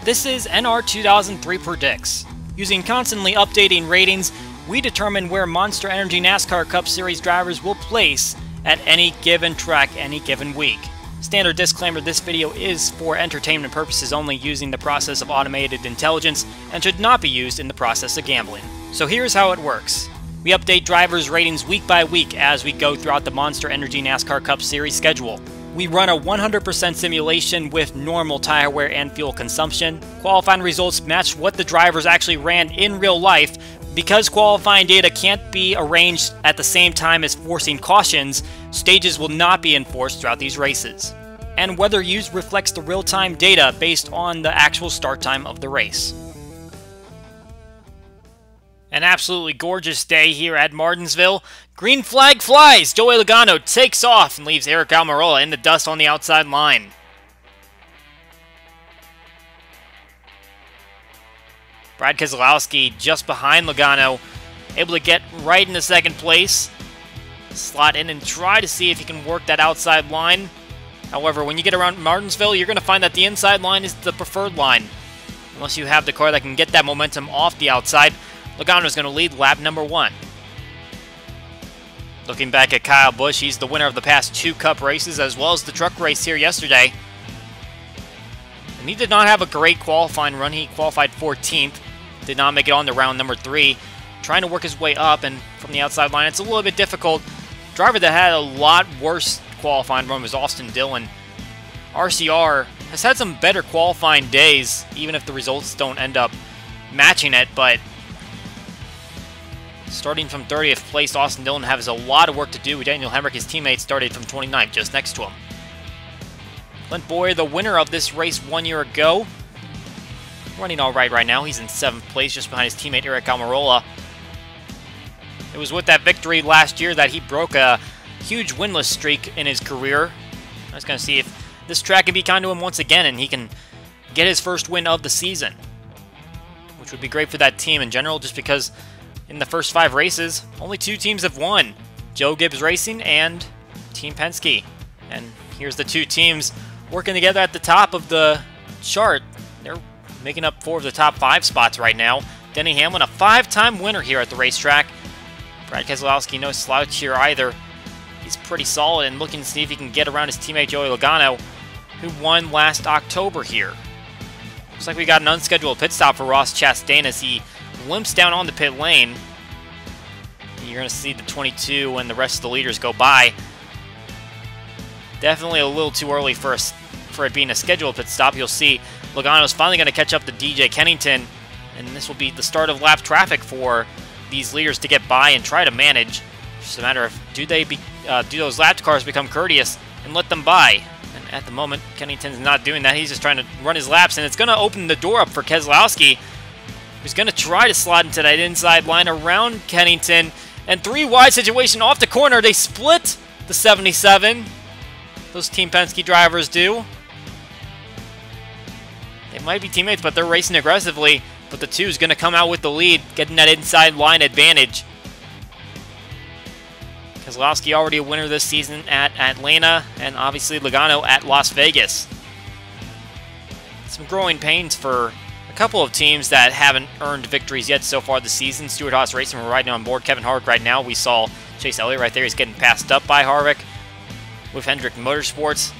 This is NR2003 Predicts. Using constantly updating ratings, we determine where Monster Energy NASCAR Cup Series drivers will place at any given track any given week. Standard disclaimer, this video is for entertainment purposes only, using the process of automated intelligence, and should not be used in the process of gambling. So here's how it works. We update drivers' ratings week by week as we go throughout the Monster Energy NASCAR Cup Series schedule. We run a 100% simulation with normal tire wear and fuel consumption. Qualifying results match what the drivers actually ran in real life. Because qualifying data can't be arranged at the same time as forcing cautions, stages will not be enforced throughout these races. And weather used reflects the real-time data based on the actual start time of the race. An absolutely gorgeous day here at Martinsville. Green flag flies! Joey Logano takes off and leaves Aric Almirola in the dust on the outside line. Brad Keselowski just behind Logano, able to get right into second place. Slot in and try to see if he can work that outside line. However, when you get around Martinsville, you're going to find that the inside line is the preferred line. Unless you have the car that can get that momentum off the outside, Logano is going to lead lap number 1. Looking back at Kyle Busch, he's the winner of the past 2 Cup races as well as the truck race here yesterday. And he did not have a great qualifying run. He qualified 14th, did not make it on to round number 3. Trying to work his way up, and from the outside line, it's a little bit difficult. Driver that had a lot worse qualifying run was Austin Dillon. RCR has had some better qualifying days, even if the results don't end up matching it, but starting from 30th place, Austin Dillon has a lot of work to do. Daniel Hemrick, his teammate, started from 29th, just next to him. Clint Bowyer, the winner of this race 1 year ago, running all right now. He's in 7th place, just behind his teammate Aric Almirola. It was with that victory last year that he broke a huge winless streak in his career. I was going to see if this track can be kind to him once again and he can get his first win of the season, which would be great for that team in general, just because in the first 5 races, only 2 teams have won. Joe Gibbs Racing and Team Penske. And here's the 2 teams working together at the top of the chart. They're making up 4 of the top 5 spots right now. Denny Hamlin, a 5-time winner here at the racetrack. Brad Keselowski, no slouch here either. He's pretty solid and looking to see if he can get around his teammate Joey Logano, who won last October here. Looks like we got an unscheduled pit stop for Ross Chastain as he limps down on the pit lane. You're going to see the 22 and the rest of the leaders go by. Definitely a little too early for it being a scheduled pit stop. You'll see Logano's finally going to catch up to DJ Kennington, and this will be the start of lap traffic for these leaders to get by and try to manage. It's just a matter of do those lap cars become courteous and let them by. And at the moment, Kennington's not doing that. He's just trying to run his laps, and it's going to open the door up for Keselowski, who's going to try to slot into that inside line around Kennington. And 3 wide situation off the corner. They split the 77. Those Team Penske drivers do. They might be teammates, but they're racing aggressively. But the 2 is going to come out with the lead, getting that inside line advantage. Keselowski already a winner this season at Atlanta, and obviously Logano at Las Vegas. Some growing pains for a couple of teams that haven't earned victories yet so far this season. Stewart-Haas Racing, we're riding on board Kevin Harvick right now. We saw Chase Elliott right there. He's getting passed up by Harvick with Hendrick Motorsports.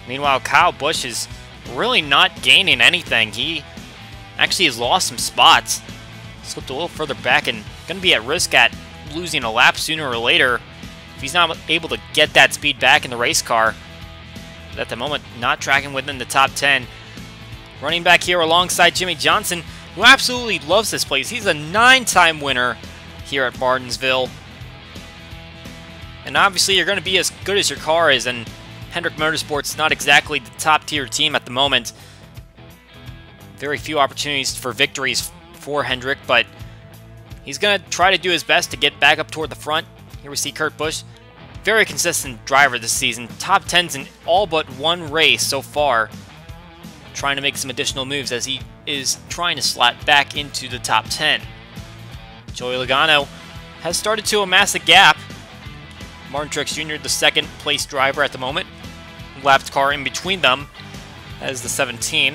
Meanwhile, Kyle Busch is really not gaining anything. He actually has lost some spots. Slipped a little further back and going to be at risk at losing a lap sooner or later if he's not able to get that speed back in the race car. But at the moment, not tracking within the top 10. Running back here alongside Jimmy Johnson, who absolutely loves this place. He's a 9-time winner here at Martinsville. And obviously you're going to be as good as your car is, and Hendrick Motorsports not exactly the top-tier team at the moment. Very few opportunities for victories for Hendrick, but he's going to try to do his best to get back up toward the front. Here we see Kurt Busch. Very consistent driver this season. Top 10s in all but 1 race so far. Trying to make some additional moves as he is trying to slot back into the top 10. Joey Logano has started to amass a gap. Martin Truex Jr., the 2nd place driver at the moment. Lapped car in between them as the 17.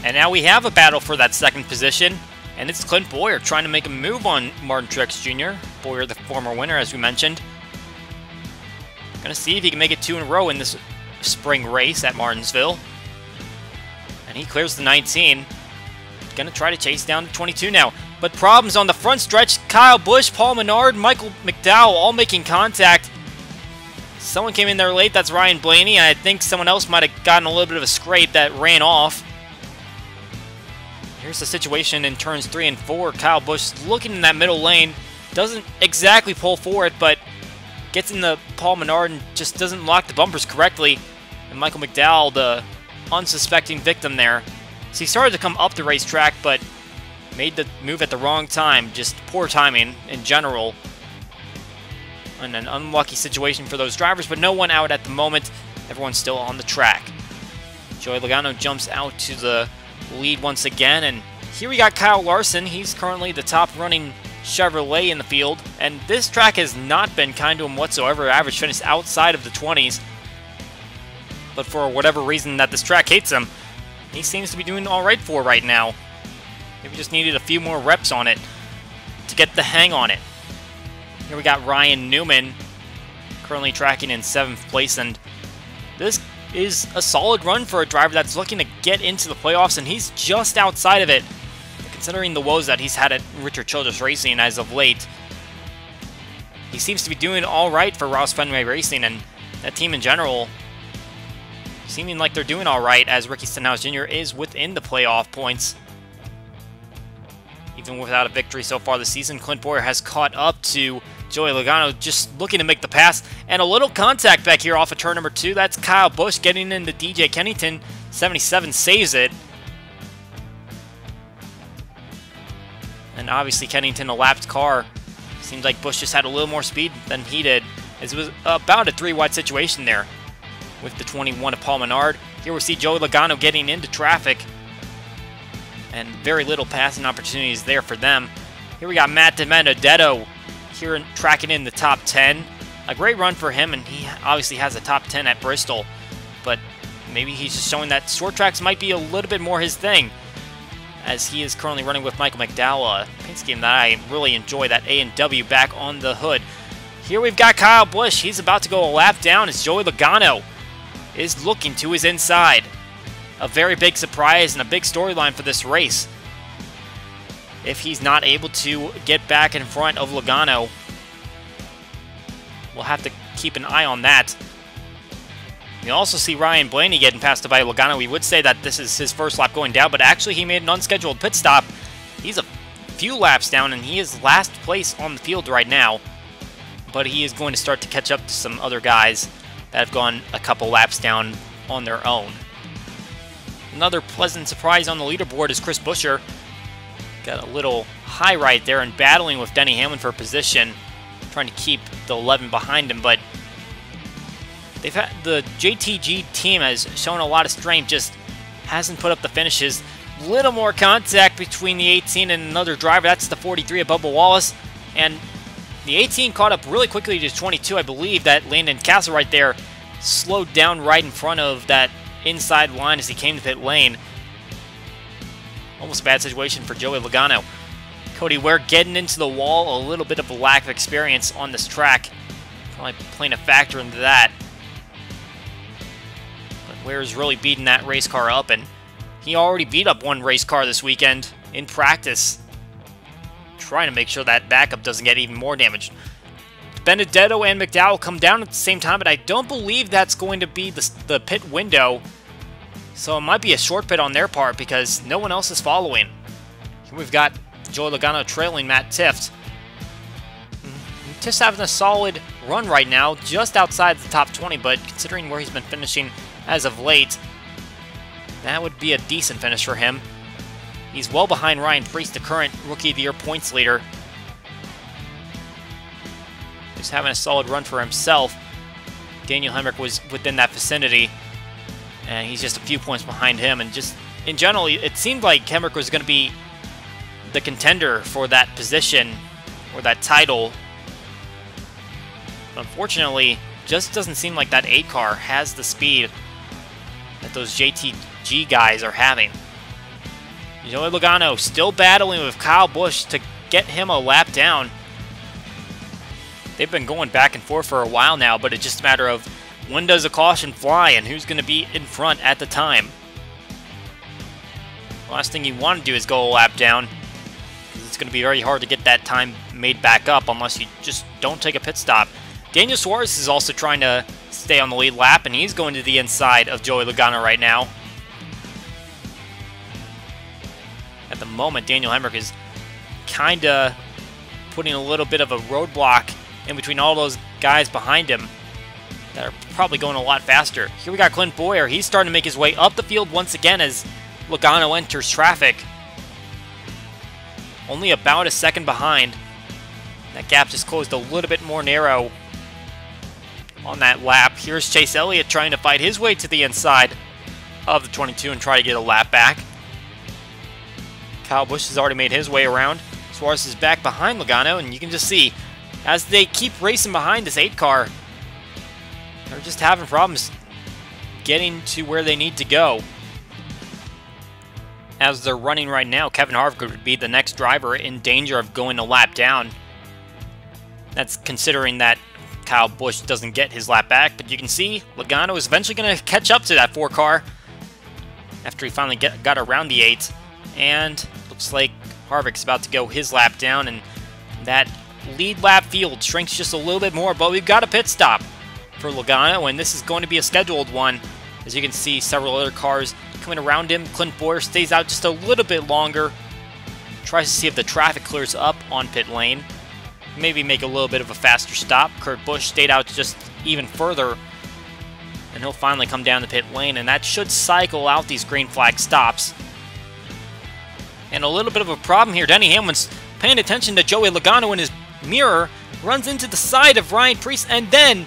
And now we have a battle for that second position, and it's Clint Bowyer trying to make a move on Martin Truex Jr. Bowyer, the former winner, as we mentioned. Gonna see if he can make it 2 in a row in this spring race at Martinsville. And he clears the 19. Gonna try to chase down the 22 now. But problems on the front stretch. Kyle Busch, Paul Menard, Michael McDowell all making contact. Someone came in there late. That's Ryan Blaney. I think someone else might have gotten a little bit of a scrape that ran off. Here's the situation in turns 3 and 4. Kyle Busch looking in that middle lane. Doesn't exactly pull for it, but gets in the Paul Menard and just doesn't lock the bumpers correctly. And Michael McDowell, the unsuspecting victim there. So he started to come up the racetrack, but made the move at the wrong time. Just poor timing in general. And an unlucky situation for those drivers, but no one out at the moment. Everyone's still on the track. Joey Logano jumps out to the lead once again, and here we got Kyle Larson. He's currently the top running Chevrolet in the field, and this track has not been kind to him whatsoever. Average finish outside of the 20s, but for whatever reason that this track hates him, he seems to be doing all right for right now. Maybe just needed a few more reps on it to get the hang on it. Here we got Ryan Newman currently tracking in 7th place, and this is a solid run for a driver that's looking to get into the playoffs, and he's just outside of it, considering the woes that he's had at Richard Childress Racing as of late. He seems to be doing all right for Ross Fenway Racing, and that team in general seeming like they're doing all right, as Ricky Stenhouse Jr. is within the playoff points. Even without a victory so far this season, Clint Bowyer has caught up to Joey Logano, just looking to make the pass. And a little contact back here off of turn number 2. That's Kyle Busch getting into DJ Kennington. 77 saves it. And obviously Kennington, a lapped car. Seems like Busch just had a little more speed than he did, as it was about a 3-wide situation there with the 21 of Paul Menard. Here we see Joey Logano getting into traffic, and very little passing opportunities there for them. Here we got Matt DiBenedetto here tracking in the top 10. A great run for him, and he obviously has a top 10 at Bristol, but maybe he's just showing that short tracks might be a little bit more his thing, as he is currently running with Michael McDowell, a paint scheme that I really enjoy, that A&W back on the hood. Here we've got Kyle Busch. He's about to go a lap down as Joey Logano is looking to his inside. A very big surprise and a big storyline for this race. If he's not able to get back in front of Logano, we'll have to keep an eye on that. We also see Ryan Blaney getting passed by Logano. We would say that this is his first lap going down, but actually he made an unscheduled pit stop. He's a few laps down, and he is last place on the field right now. But he is going to start to catch up to some other guys that have gone a couple laps down on their own. Another pleasant surprise on the leaderboard is Chris Buescher. Got a little high right there and battling with Denny Hamlin for position, trying to keep the 11 behind him, but the JTG team has shown a lot of strength, just hasn't put up the finishes. Little more contact between the 18 and another driver. That's the 43 of Bubba Wallace, and the 18 caught up really quickly to 22. I believe that Landon Castle right there slowed down right in front of that inside line as he came to pit lane. Almost a bad situation for Joey Logano. Cody Ware getting into the wall, a little bit of a lack of experience on this track. Probably playing a factor into that. But Ware's really beating that race car up, and he already beat up one race car this weekend in practice, trying to make sure that backup doesn't get even more damaged. Benedetto and McDowell come down at the same time, but I don't believe that's going to be the pit window. So it might be a short pit on their part because no one else is following. Here we've got Joey Logano trailing Matt Tifft. Tift's having a solid run right now, just outside the top 20, but considering where he's been finishing as of late, that would be a decent finish for him. He's well behind Ryan Preece, the current Rookie of the Year points leader. He's having a solid run for himself. Daniel Hemrick was within that vicinity, and he's just a few points behind him. And just in general, it seemed like Hemrick was going to be the contender for that position or that title. But unfortunately, just doesn't seem like that 8 car has the speed that those JTG guys are having. Joey Logano still battling with Kyle Busch to get him a lap down. They've been going back and forth for a while now, but it's just a matter of when does a caution fly and who's going to be in front at the time. The last thing you want to do is go a lap down, because it's going to be very hard to get that time made back up unless you just don't take a pit stop. Daniel Suarez is also trying to stay on the lead lap, and he's going to the inside of Joey Logano right now. At the moment, Daniel Hemrick is kind of putting a little bit of a roadblock in between all those guys behind him that are probably going a lot faster. Here we got Clint Bowyer. He's starting to make his way up the field once again as Logano enters traffic. Only about a second behind. That gap just closed a little bit more narrow on that lap. Here's Chase Elliott trying to fight his way to the inside of the 22 and try to get a lap back. Kyle Busch has already made his way around. Suarez is back behind Logano, and you can just see as they keep racing behind this 8 car, they're just having problems getting to where they need to go. As they're running right now, Kevin Harvick would be the next driver in danger of going a lap down. That's considering that Kyle Busch doesn't get his lap back, but you can see Logano is eventually going to catch up to that 4 car after he finally got around the 8. And looks like Harvick's about to go his lap down, and that lead lap field shrinks just a little bit more, but we've got a pit stop for Logano, and this is going to be a scheduled one. As you can see, several other cars coming around him. Clint Bowyer stays out just a little bit longer, tries to see if the traffic clears up on pit lane, maybe make a little bit of a faster stop. Kurt Busch stayed out just even further, and he'll finally come down the pit lane, and that should cycle out these green flag stops. And a little bit of a problem here. Denny Hamlin's paying attention to Joey Logano in his mirror, runs into the side of Ryan Preece, and then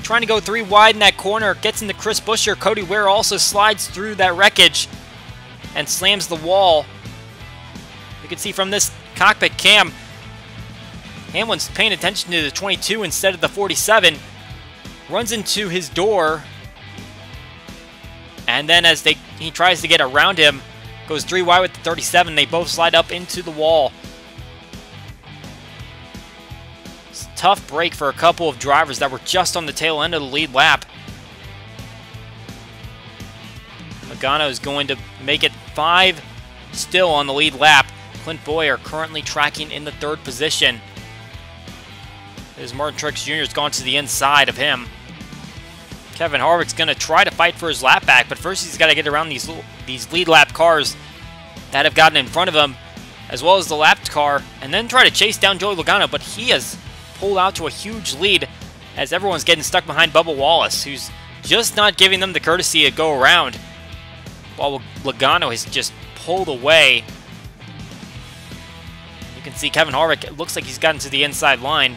trying to go 3 wide in that corner, gets into Chris Buescher. Cody Ware also slides through that wreckage and slams the wall. You can see from this cockpit cam, Hamlin's paying attention to the 22 instead of the 47, runs into his door, and then as he tries to get around him, goes 3 wide with the 37. They both slide up into the wall. It's a tough break for a couple of drivers that were just on the tail end of the lead lap. Logano is going to make it 5 still on the lead lap. Clint Bowyer currently tracking in the 3rd position, as Martin Truex Jr. has gone to the inside of him. Kevin Harvick's going to try to fight for his lap back, but first he's got to get around these lead lap cars that have gotten in front of him, as well as the lapped car, and then try to chase down Joey Logano, but he has pulled out to a huge lead as everyone's getting stuck behind Bubba Wallace, who's just not giving them the courtesy to go around, while Logano has just pulled away. You can see Kevin Harvick, it looks like he's gotten to the inside line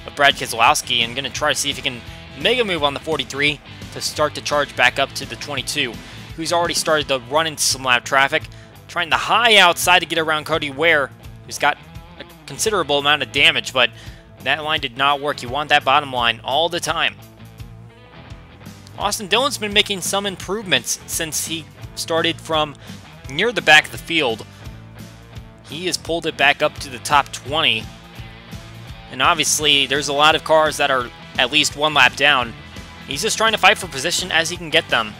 of Brad Keselowski and going to try to see if he can make a move on the 43 to start to charge back up to the 22, who's already started to run into some lap traffic, trying the high outside to get around Cody Ware, who's got a considerable amount of damage, but that line did not work. You want that bottom line all the time. Austin Dillon's been making some improvements since he started from near the back of the field. He has pulled it back up to the top 20, and obviously there's a lot of cars that are at least 1 lap down. He's just trying to fight for position as he can get them.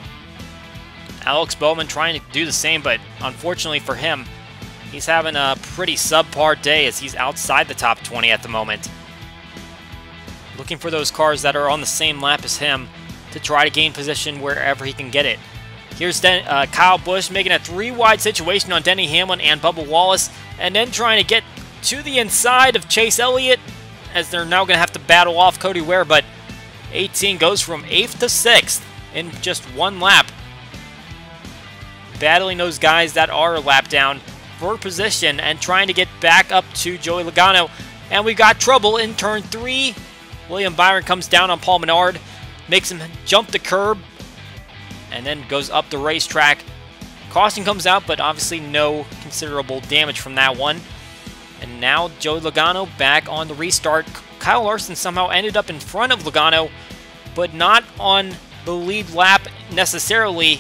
Alex Bowman trying to do the same, but unfortunately for him, he's having a pretty subpar day as he's outside the top 20 at the moment. Looking for those cars that are on the same lap as him to try to gain position wherever he can get it. Here's Kyle Busch making a 3 wide situation on Denny Hamlin and Bubba Wallace, and then trying to get to the inside of Chase Elliott, as they're now going to have to battle off Cody Ware, but 18 goes from 8th to 6th in just 1 lap. Battling those guys that are a lap down for position and trying to get back up to Joey Logano. And we've got trouble in turn 3. William Byron comes down on Paul Menard, makes him jump the curb, and then goes up the racetrack. Caution comes out, but obviously no considerable damage from that one. And now Joey Logano back on the restart. Kyle Larson somehow ended up in front of Logano, but not on the lead lap necessarily,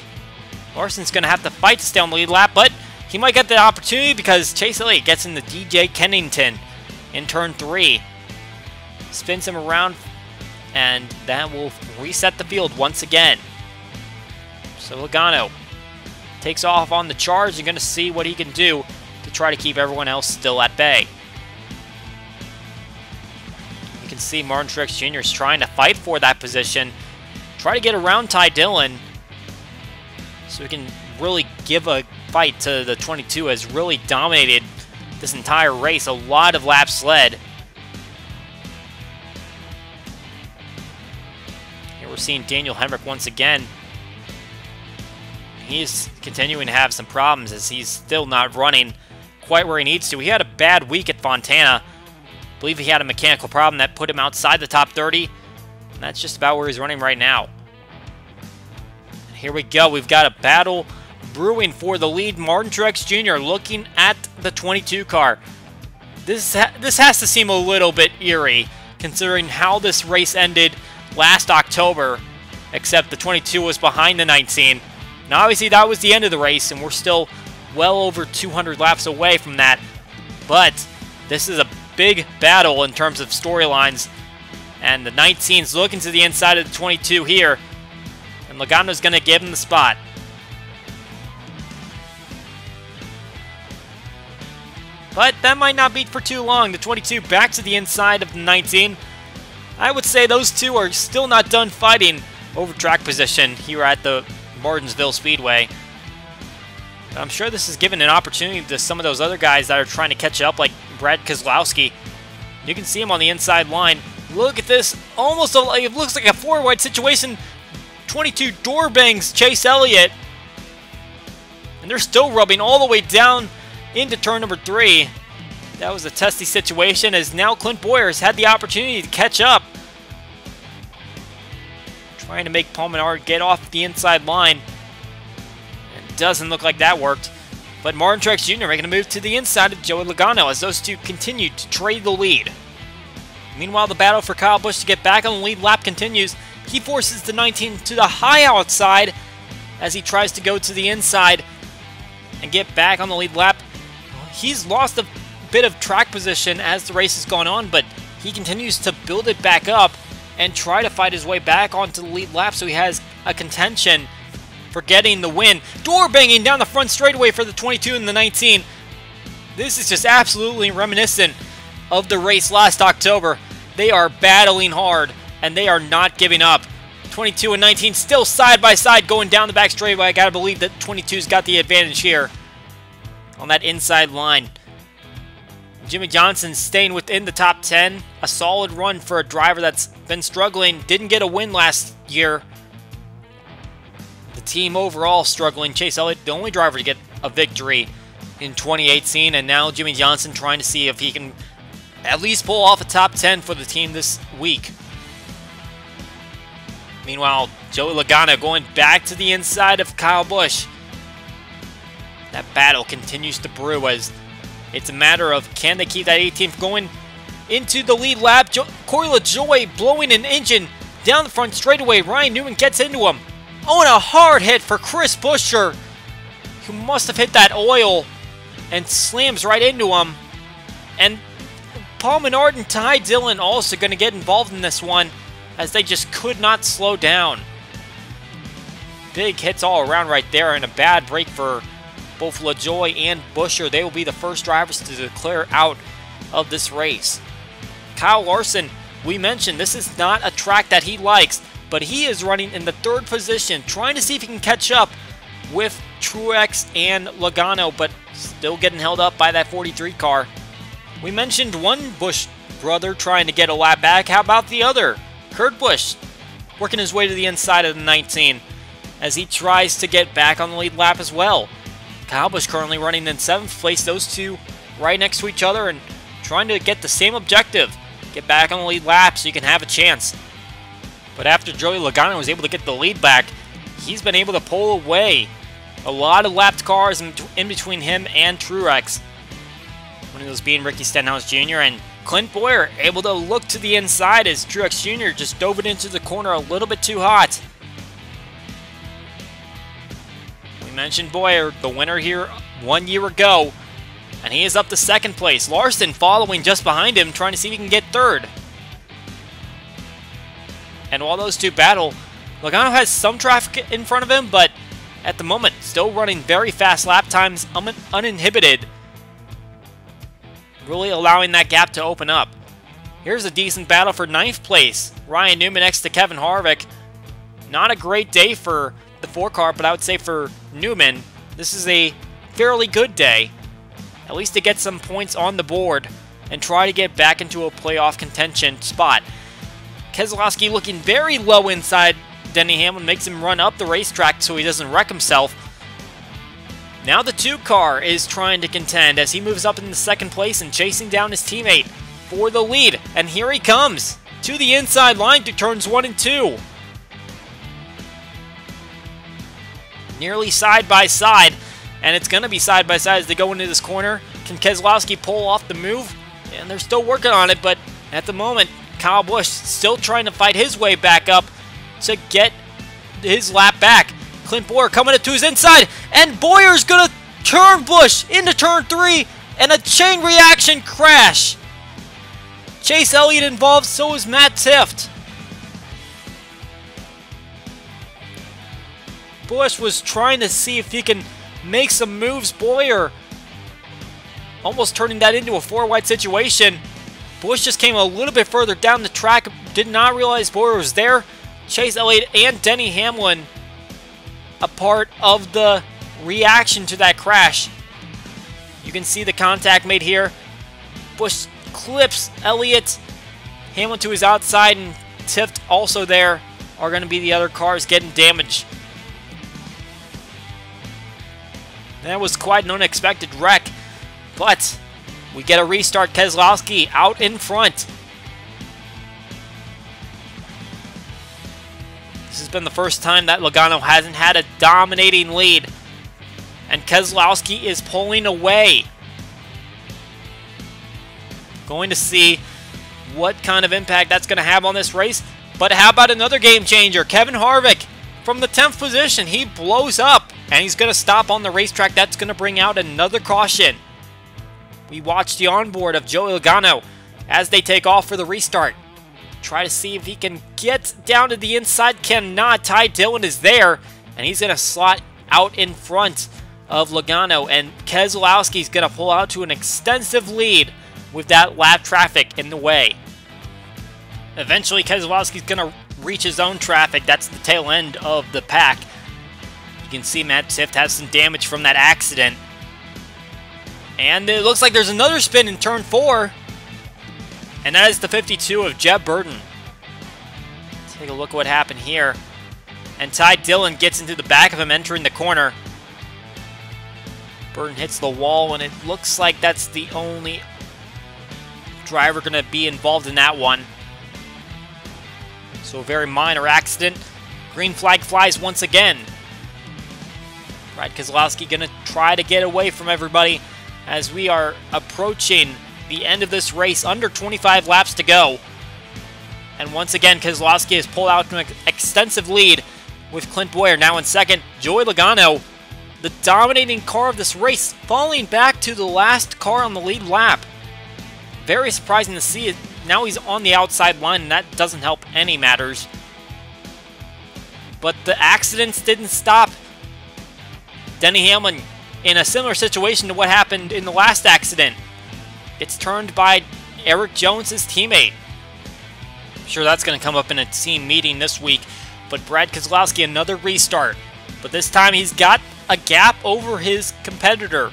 Larson's going to have to fight to stay on the lead lap, but he might get the opportunity because Chase Elliott gets in the DJ Kennington in turn 3. Spins him around, and that will reset the field once again. So Logano takes off on the charge and going to see what he can do to try to keep everyone else still at bay. You can see Martin Truex Jr. is trying to fight for that position, try to get around Dillon, so he can really give a fight to the 22. Has really dominated this entire race. A lot of laps led. Here we're seeing Daniel Hemrick once again. He's continuing to have some problems as he's still not running quite where he needs to. He had a bad week at Fontana. I believe he had a mechanical problem that put him outside the top 30. And that's just about where he's running right now. And here we go. We've got a battle brewing for the lead. Martin Truex Jr. looking at the 22 car. This has to seem a little bit eerie considering how this race ended last October, except the 22 was behind the 19. Now obviously that was the end of the race and we're still well over 200 laps away from that, but this is a big battle in terms of storylines, and the 19's looking to the inside of the 22 here, and Logano's going to give him the spot. But that might not be for too long. The 22 back to the inside of the 19. I would say those two are still not done fighting over track position here at the Martinsville Speedway. I'm sure this is giving an opportunity to some of those other guys that are trying to catch up, like Brad Keselowski. You can see him on the inside line. Look at this. Almost it looks like a four-wide situation. 22 door bangs Chase Elliott. And they're still rubbing all the way down into turn number 3. That was a testy situation as now Clint Bowyer has had the opportunity to catch up. Trying to make Paul Menard get off the inside line. It doesn't look like that worked. But Martin Truex Jr. making a move to the inside of Joey Logano as those two continue to trade the lead. Meanwhile, the battle for Kyle Busch to get back on the lead lap continues. He forces the 19 to the high outside as he tries to go to the inside and get back on the lead lap. He's lost a bit of track position as the race has gone on, but he continues to build it back up and try to fight his way back onto the lead lap so he has a contention for getting the win. Door banging down the front straightaway for the 22 and the 19. This is just absolutely reminiscent of the race last October. They are battling hard and they are not giving up. 22 and 19 still side by side going down the back straightaway. I gotta believe that 22's got the advantage here on that inside line. Jimmy Johnson staying within the top 10. A solid run for a driver that's been struggling. Didn't get a win last year. The team overall struggling. Chase Elliott, the only driver to get a victory in 2018. And now Jimmy Johnson trying to see if he can at least pull off a top 10 for the team this week. Meanwhile, Joey Logano going back to the inside of Kyle Busch. That battle continues to brew as it's a matter of can they keep that 18th going into the lead lap. Corey LaJoie blowing an engine down the front straightaway. Ryan Newman gets into him. Oh, and a hard hit for Chris Buescher, who must have hit that oil and slams right into him. And Paul Menard and Ty Dillon also going to get involved in this one as they just could not slow down. Big hits all around right there and a bad break for both LaJoie and Buescher. They will be the first drivers to declare out of this race. Kyle Larson, we mentioned this is not a track that he likes, but he is running in the 3rd position, trying to see if he can catch up with Truex and Logano, but still getting held up by that 43 car. We mentioned one Busch brother trying to get a lap back. How about the other? Kurt Busch working his way to the inside of the 19 as he tries to get back on the lead lap as well. Kyle Busch currently running in 7th place. Those two right next to each other and trying to get the same objective. Get back on the lead lap so you can have a chance. But after Joey Logano was able to get the lead back, he's been able to pull away a lot of lapped cars in between him and Truex. One of those being Ricky Stenhouse Jr. and Clint Bowyer able to look to the inside as Truex Jr. just dove it into the corner a little bit too hot. We mentioned Bowyer, the winner here 1 year ago, and he is up to second place. Larson following just behind him, trying to see if he can get third. And while those two battle, Logano has some traffic in front of him, but at the moment, still running very fast lap times, uninhibited, really allowing that gap to open up. Here's a decent battle for 9th place. Ryan Newman next to Kevin Harvick. Not a great day for the 4-car, but I would say for Newman, this is a fairly good day. At least to get some points on the board and try to get back into a playoff contention spot. Keselowski looking very low inside Denny Hamlin, makes him run up the racetrack so he doesn't wreck himself. Now the 2-car is trying to contend as he moves up in the 2nd place and chasing down his teammate for the lead. And here he comes to the inside line to turns 1 and 2. Nearly side by side, and it's going to be side by side as they go into this corner. Can Keselowski pull off the move? And they're still working on it, but at the moment, Kyle Busch still trying to fight his way back up to get his lap back. Clint Bowyer coming up to his inside, and Bowyer's going to turn Busch into turn 3, and a chain reaction crash. Chase Elliott involved, so is Matt Tifft. Busch was trying to see if he can make some moves. Bowyer almost turning that into a 4-wide situation. Busch just came a little bit further down the track, did not realize Bowyer was there. Chase Elliott and Denny Hamlin a part of the reaction to that crash. You can see the contact made here. Busch clips Elliott. Hamlin to his outside, and Tifft also there are going to be the other cars getting damaged. That was quite an unexpected wreck, but we get a restart. Keselowski out in front. This has been the first time that Logano hasn't had a dominating lead, and Keselowski is pulling away. Going to see what kind of impact that's going to have on this race, but how about another game changer? Kevin Harvick from the 10th position, he blows up, and he's going to stop on the racetrack. That's going to bring out another caution. We watch the onboard of Joey Logano as they take off for the restart. Try to see if he can get down to the inside. Cannot. Ty Dillon is there, and he's going to slot out in front of Logano, and Keselowski's going to pull out to an extensive lead with that lap traffic in the way. Eventually, Keselowski's going to reach his own traffic. That's the tail end of the pack. You can see Matt Tifft has some damage from that accident. And it looks like there's another spin in turn 4. And that is the 52 of Jeff Burton. Take a look at what happened here. And Ty Dillon gets into the back of him entering the corner. Burton hits the wall, and it looks like that's the only driver going to be involved in that one. So a very minor accident. Green flag flies once again. Brad Keselowski going to try to get away from everybody as we are approaching the end of this race. Under 25 laps to go. And once again, Keselowski has pulled out an extensive lead with Clint Bowyer now in second. Joey Logano, the dominating car of this race, falling back to the last car on the lead lap. Very surprising to see it. Now he's on the outside line, and that doesn't help any matters. But the accidents didn't stop Denny Hamlin in a similar situation to what happened in the last accident. It's turned by Eric Jones' teammate. I'm sure that's going to come up in a team meeting this week. But Brad Keselowski, another restart. But this time he's got a gap over his competitor.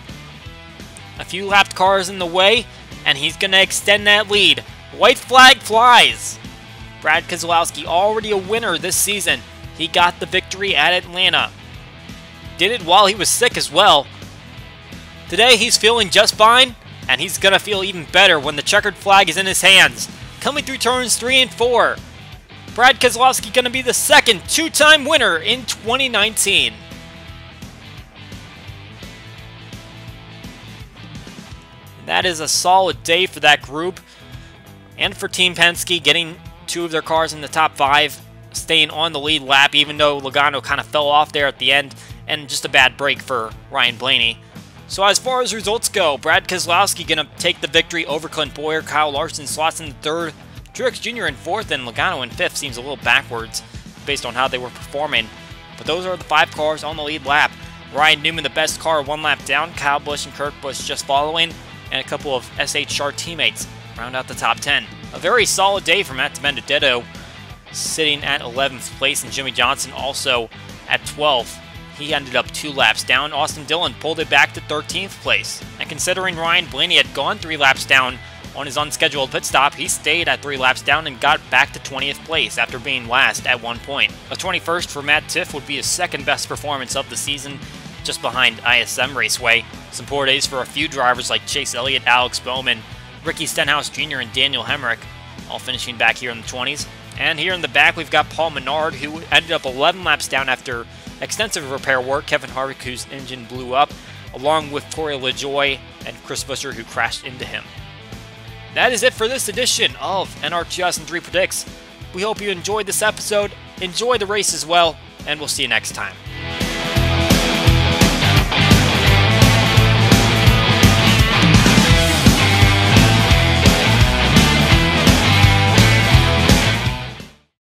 A few lapped cars in the way, and he's going to extend that lead. White flag flies. Brad Keselowski, already a winner this season. He got the victory at Atlanta. Did it while he was sick as well. Today he's feeling just fine, and he's going to feel even better when the checkered flag is in his hands. Coming through turns 3 and 4. Brad Keselowski going to be the second two-time winner in 2019. That is a solid day for that group. And for Team Penske, getting 2 of their cars in the top 5, staying on the lead lap, even though Logano kind of fell off there at the end. and just a bad break for Ryan Blaney. So as far as results go, Brad Keselowski going to take the victory over Clint Bowyer. Kyle Larson slots in third. Truex Jr. in fourth, and Logano in fifth. Seems a little backwards based on how they were performing. But those are the 5 cars on the lead lap. Ryan Newman, the best car, 1 lap down. Kyle Busch and Kurt Busch just following. And a couple of SHR teammates round out the top 10. A very solid day for Matt DiBenedetto, sitting at 11th place, and Jimmy Johnson also at 12th. He ended up 2 laps down. Austin Dillon pulled it back to 13th place. And considering Ryan Blaney had gone 3 laps down on his unscheduled pit stop, he stayed at 3 laps down and got back to 20th place after being last at one point. A 21st for Matt Tifft would be his second best performance of the season, just behind ISM Raceway. Some poor days for a few drivers like Chase Elliott, Alex Bowman, Ricky Stenhouse Jr., and Daniel Hemrick, all finishing back here in the 20s. And here in the back, we've got Paul Menard, who ended up 11 laps down after extensive repair work. Kevin Harvick, whose engine blew up, along with Torrey LaJoie and Chris Buescher, who crashed into him. That is it for this edition of NR2003 Predicts. We hope you enjoyed this episode, enjoy the race as well, and we'll see you next time.